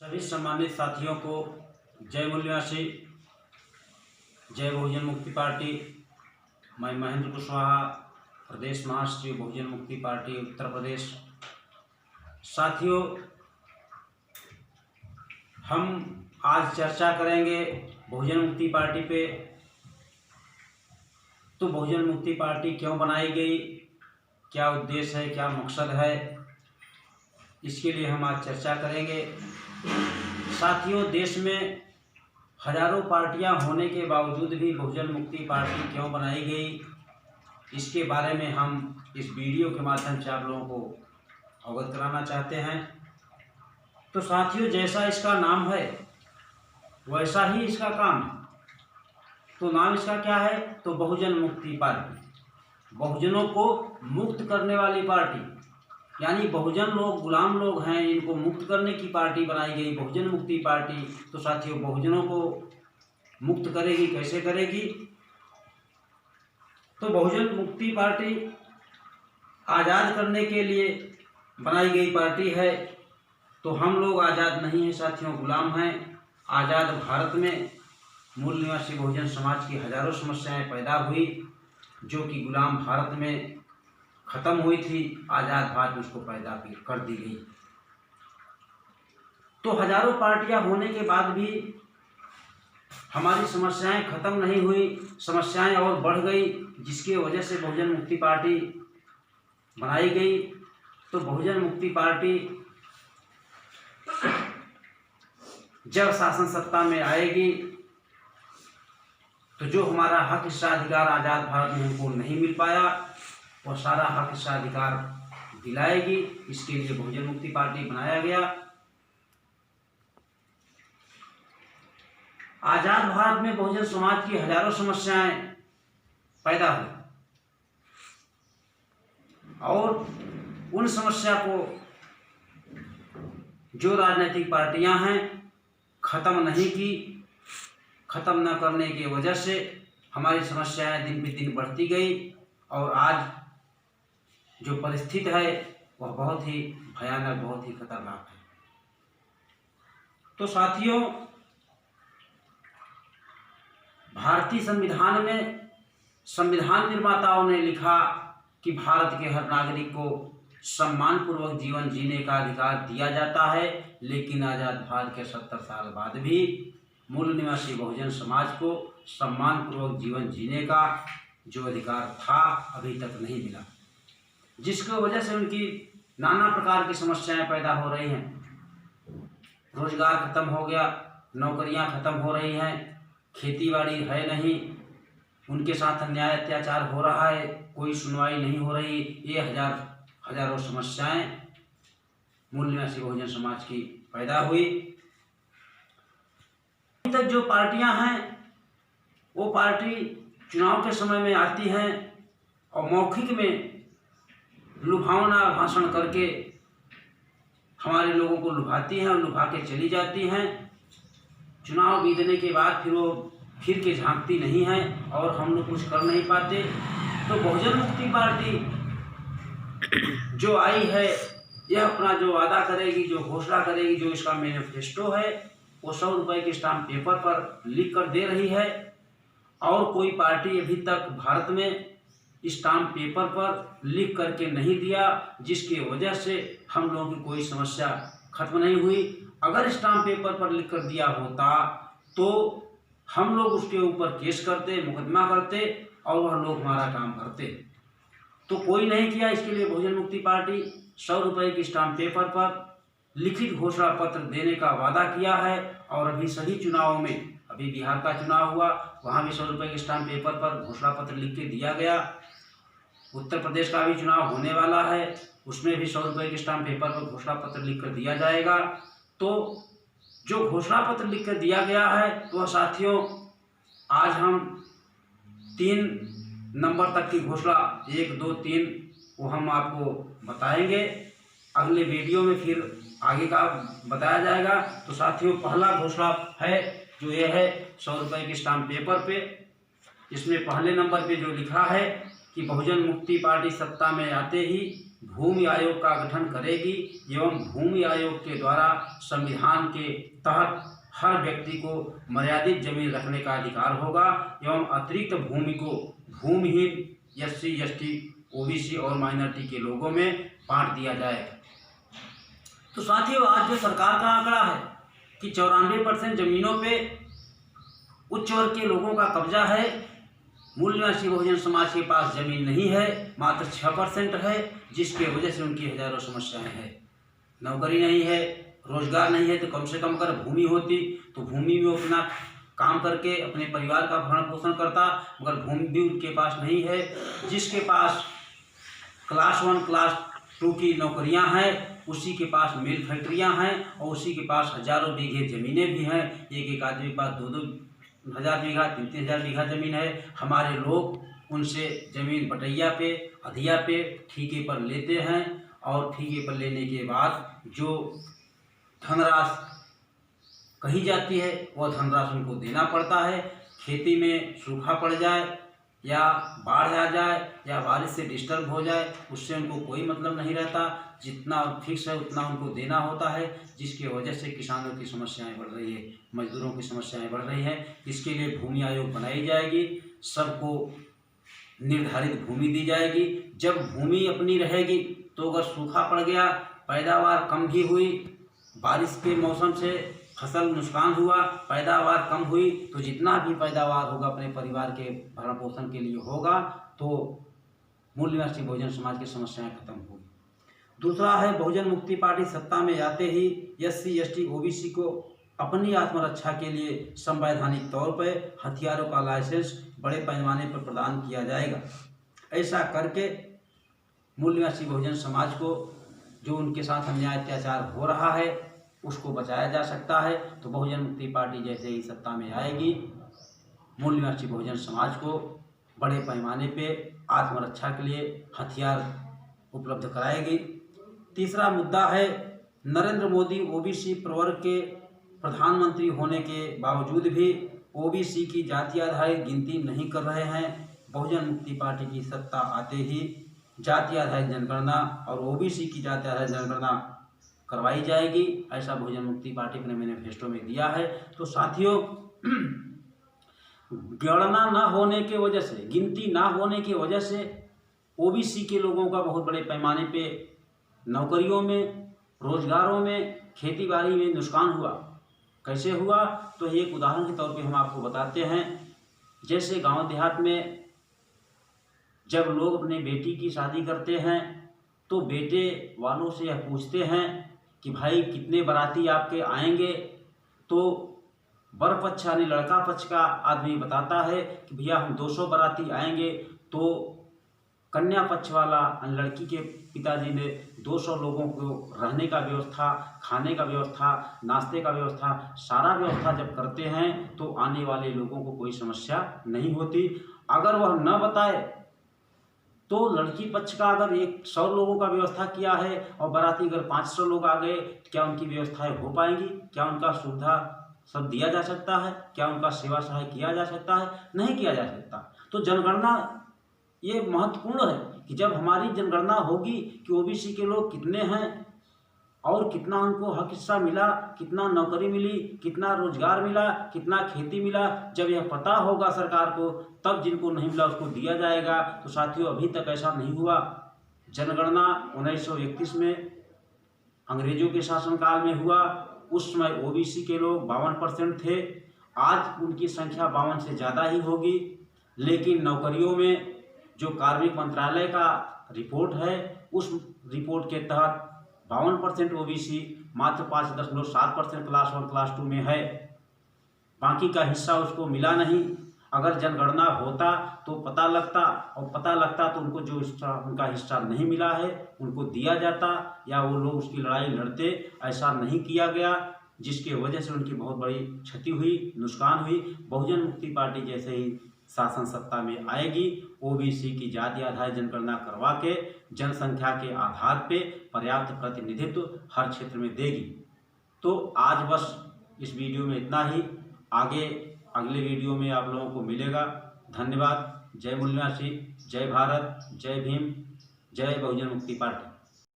सभी सम्मानित साथियों को जय मूल्यवासी, जय बहुजन मुक्ति पार्टी। मैं महेंद्र कुशवाहा, प्रदेश महासचिव बहुजन मुक्ति पार्टी उत्तर प्रदेश। साथियों, हम आज चर्चा करेंगे बहुजन मुक्ति पार्टी पे। तो बहुजन मुक्ति पार्टी क्यों बनाई गई, क्या उद्देश्य है, क्या मकसद है, इसके लिए हम आज चर्चा करेंगे। साथियों, देश में हजारों पार्टियां होने के बावजूद भी बहुजन मुक्ति पार्टी क्यों बनाई गई, इसके बारे में हम इस वीडियो के माध्यम से आप लोगों को अवगत कराना चाहते हैं। तो साथियों, जैसा इसका नाम है वैसा ही इसका काम है। तो नाम इसका क्या है? तो बहुजन मुक्ति पार्टी, बहुजनों को मुक्त करने वाली पार्टी। यानी बहुजन लोग गुलाम लोग हैं, इनको मुक्त करने की पार्टी बनाई गई बहुजन मुक्ति पार्टी। तो साथियों, बहुजनों को मुक्त करेगी, कैसे करेगी? तो बहुजन मुक्ति पार्टी आज़ाद करने के लिए बनाई गई पार्टी है। तो हम लोग आज़ाद नहीं हैं साथियों, गुलाम हैं। आज़ाद भारत में मूल निवासी बहुजन समाज की हजारों समस्याएं पैदा हुई, जो कि गुलाम भारत में खत्म हुई थी। आज़ाद भारत में उसको पैदा कर दी गई। तो हजारों पार्टियां होने के बाद भी हमारी समस्याएं खत्म नहीं हुई, समस्याएं और बढ़ गई, जिसकी वजह से बहुजन मुक्ति पार्टी बनाई गई। तो बहुजन मुक्ति पार्टी जब शासन सत्ता में आएगी तो जो हमारा हक हिस्सा अधिकार आज़ाद भारत में हमको नहीं मिल पाया, वह सारा हक हिस्सा अधिकार दिलाएगी। इसके लिए बहुजन मुक्ति पार्टी बनाया गया। आज़ाद भारत में बहुजन समाज की हजारों समस्याएं पैदा हुई और उन समस्या को जो राजनीतिक पार्टियां हैं खत्म नहीं की। खत्म न करने की वजह से हमारी समस्याएं दिन पे दिन बढ़ती गई और आज जो परिस्थिति है वह बहुत ही भयानक, बहुत ही खतरनाक है। तो साथियों, भारतीय संविधान में संविधान निर्माताओं ने लिखा कि भारत के हर नागरिक को सम्मानपूर्वक जीवन जीने का अधिकार दिया जाता है। लेकिन आज़ाद भारत के 70 साल बाद भी मूल निवासी बहुजन समाज को सम्मानपूर्वक जीवन जीने का जो अधिकार था अभी तक नहीं मिला, जिसकी वजह से उनकी नाना प्रकार की समस्याएं पैदा हो रही हैं। रोजगार खत्म हो गया, नौकरियां खत्म हो रही हैं, खेती बाड़ी है नहीं, उनके साथ अन्याय अत्याचार हो रहा है, कोई सुनवाई नहीं हो रही। ये हजारों समस्याएं मूल निवासी बहुजन समाज की पैदा हुई। अभी तक जो पार्टियां हैं वो पार्टी चुनाव के समय में आती हैं और मौखिक में लुभावना भाषण करके हमारे लोगों को लुभाती हैं और लुभा के चली जाती हैं। चुनाव बीतने के बाद फिर वो फिर के झांकती नहीं है और हम लोग कुछ कर नहीं पाते। तो बहुजन मुक्ति पार्टी जो आई है, यह अपना जो वादा करेगी, जो घोषणा करेगी, जो इसका मैनिफेस्टो है, वो 100 रुपये के स्टाम्प पेपर पर लिख कर दे रही है। और कोई पार्टी अभी तक भारत में स्टाम्प पेपर पर लिख करके नहीं दिया, जिसकी वजह से हम लोगों की कोई समस्या खत्म नहीं हुई। अगर स्टाम्प पेपर पर लिख कर दिया होता तो हम लोग उसके ऊपर केस करते, मुकदमा करते और वह लोग हमारा काम करते। तो कोई नहीं किया। इसके लिए बहुजन मुक्ति पार्टी 100 रुपये की स्टाम्प पेपर पर लिखित घोषणा पत्र देने का वादा किया है। और अभी सभी चुनावों में, अभी बिहार का चुनाव हुआ, वहाँ भी 100 रुपये के स्टाम्प पेपर पर घोषणा पत्र लिख के दिया गया। उत्तर प्रदेश का भी चुनाव होने वाला है, उसमें भी 100 रुपये के स्टाम्प पेपर पर घोषणा पत्र लिख कर दिया जाएगा। तो जो घोषणा पत्र लिख कर दिया गया है तो साथियों, आज हम 3 नंबर तक की घोषणा, 1, 2, 3, वो हम आपको बताएंगे अगले वीडियो में, फिर आगे का बताया जाएगा। तो साथियों, पहला घोषणा है जो ये है 100 रुपये के स्टाम्प पेपर पे। इसमें पहले नंबर पे जो लिखा है कि बहुजन मुक्ति पार्टी सत्ता में आते ही भूमि आयोग का गठन करेगी एवं भूमि आयोग के द्वारा संविधान के तहत हर व्यक्ति को मर्यादित जमीन रखने का अधिकार होगा एवं अतिरिक्त भूमि को भूमिहीन SC ST OBC और माइनॉरिटी के लोगों में बांट दिया जाए। तो साथियों, आज जो सरकार का आंकड़ा है कि 94% जमीनों पे उच्च वर्ग के लोगों का कब्जा है, मूल निवासी बहुजन समाज के पास जमीन नहीं है, मात्र 6% है, जिसके वजह से उनकी हजारों समस्याएं हैं। नौकरी नहीं है, रोजगार नहीं है, तो कम से कम अगर भूमि होती तो भूमि में अपना काम करके अपने परिवार का भरण पोषण करता, मगर भूमि भी उनके पास नहीं है। जिसके पास क्लास 1 क्लास 2 की नौकरियां हैं, उसी के पास मिल फैक्ट्रियां हैं और उसी के पास हजारों बीघे ज़मीनें भी हैं। एक आदमी के पास 2-2 हज़ार बीघा 3-3 हज़ार बीघा ज़मीन है। हमारे लोग उनसे ज़मीन बटैया पे, अधिया पे, ठेके पर लेते हैं और ठेके पर लेने के बाद जो धनराशि कही जाती है वह धनराशि उनको देना पड़ता है। खेती में सूखा पड़ जाए या बाढ़ आ जाए या बारिश से डिस्टर्ब हो जाए, उससे उनको कोई मतलब नहीं रहता। जितना फिक्स है उतना उनको देना होता है, जिसकी वजह से किसानों की समस्याएं बढ़ रही है, मजदूरों की समस्याएं बढ़ रही हैं। इसके लिए भूमि आयोग बनाई जाएगी, सबको निर्धारित भूमि दी जाएगी। जब भूमि अपनी रहेगी तो अगर सूखा पड़ गया, पैदावार कम भी हुई, बारिश के मौसम से फसल नुकसान हुआ, पैदावार कम हुई, तो जितना भी पैदावार होगा अपने परिवार के भरण पोषण के लिए होगा, तो मूल निवासी बहुजन समाज की समस्याएं खत्म होगी। दूसरा है, बहुजन मुक्ति पार्टी सत्ता में आते ही SC ST OBC को अपनी आत्मरक्षा के लिए संवैधानिक तौर पर हथियारों का लाइसेंस बड़े पैमाने पर प्रदान किया जाएगा। ऐसा करके मूल निवासी बहुजन समाज को जो उनके साथ अन्याय अत्याचार हो रहा है उसको बचाया जा सकता है। तो बहुजन मुक्ति पार्टी जैसे ही सत्ता में आएगी, मूल निवासी बहुजन समाज को बड़े पैमाने पे आत्मरक्षा के लिए हथियार उपलब्ध कराएगी। तीसरा मुद्दा है, नरेंद्र मोदी OBC प्रवर्ग के प्रधानमंत्री होने के बावजूद भी OBC की जाति आधारित गिनती नहीं कर रहे हैं। बहुजन मुक्ति पार्टी की सत्ता आते ही जाति आधारित जनगणना और OBC की जाति आधारित जनगणना करवाई जाएगी, ऐसा बहुजन मुक्ति पार्टी ने मैनिफेस्टो में दिया है। तो साथियों, गणना ना होने के वजह से, गिनती ना होने की वजह से OBC के लोगों का बहुत बड़े पैमाने पे नौकरियों में, रोजगारों में, खेती बाड़ी में नुकसान हुआ। कैसे हुआ, तो एक उदाहरण के तौर पे हम आपको बताते हैं। जैसे गांव देहात में जब लोग अपने बेटी की शादी करते हैं तो बेटे वालों से यह पूछते हैं कि भाई कितने बाराती आपके आएंगे, तो वर पक्ष यानी लड़का पक्ष का आदमी बताता है कि भैया हम 200 बाराती आएंगे। तो कन्या पक्ष वाला लड़की के पिताजी ने 200 लोगों को रहने का व्यवस्था, खाने का व्यवस्था, नाश्ते का व्यवस्था, सारा व्यवस्था जब करते हैं तो आने वाले लोगों को कोई समस्या नहीं होती। अगर वह न बताए तो लड़की पक्ष का अगर 100 लोगों का व्यवस्था किया है और बाराती अगर 500 लोग आ गए, क्या उनकी व्यवस्थाएं हो पाएंगी? क्या उनका सुविधा सब दिया जा सकता है? क्या उनका सेवा सहाय किया जा सकता है? नहीं किया जा सकता। तो जनगणना ये महत्वपूर्ण है कि जब हमारी जनगणना होगी कि OBC के लोग कितने हैं और कितना उनको हक हिस्सा मिला, कितना नौकरी मिली, कितना रोजगार मिला, कितना खेती मिला, जब यह पता होगा सरकार को, तब जिनको नहीं मिला उसको दिया जाएगा। तो साथियों, अभी तक ऐसा नहीं हुआ। जनगणना 1931 में अंग्रेजों के शासनकाल में हुआ, उस समय OBC के लोग 52% थे। आज उनकी संख्या 52 से ज़्यादा ही होगी। लेकिन नौकरियों में जो कार्मिक मंत्रालय का रिपोर्ट है, उस रिपोर्ट के तहत 52% OBC, मात्र 5.7% क्लास 1 क्लास 2 में है। बाकी का हिस्सा उसको मिला नहीं। अगर जनगणना होता तो पता लगता, और पता लगता तो उनको जो उनका हिस्सा नहीं मिला है उनको दिया जाता या वो लोग उसकी लड़ाई लड़ते। ऐसा नहीं किया गया, जिसकी वजह से उनकी बहुत बड़ी क्षति हुई, नुकसान हुई। बहुजन मुक्ति पार्टी जैसे ही शासन सत्ता में आएगी, OBC की जाति आधारित जनगणना करवा के जनसंख्या के आधार पे पर्याप्त प्रतिनिधित्व हर क्षेत्र में देगी। तो आज बस इस वीडियो में इतना ही। आगे अगले वीडियो में आप लोगों को मिलेगा। धन्यवाद। जय मूल निवासी, जय भारत, जय भीम, जय बहुजन मुक्ति पार्टी।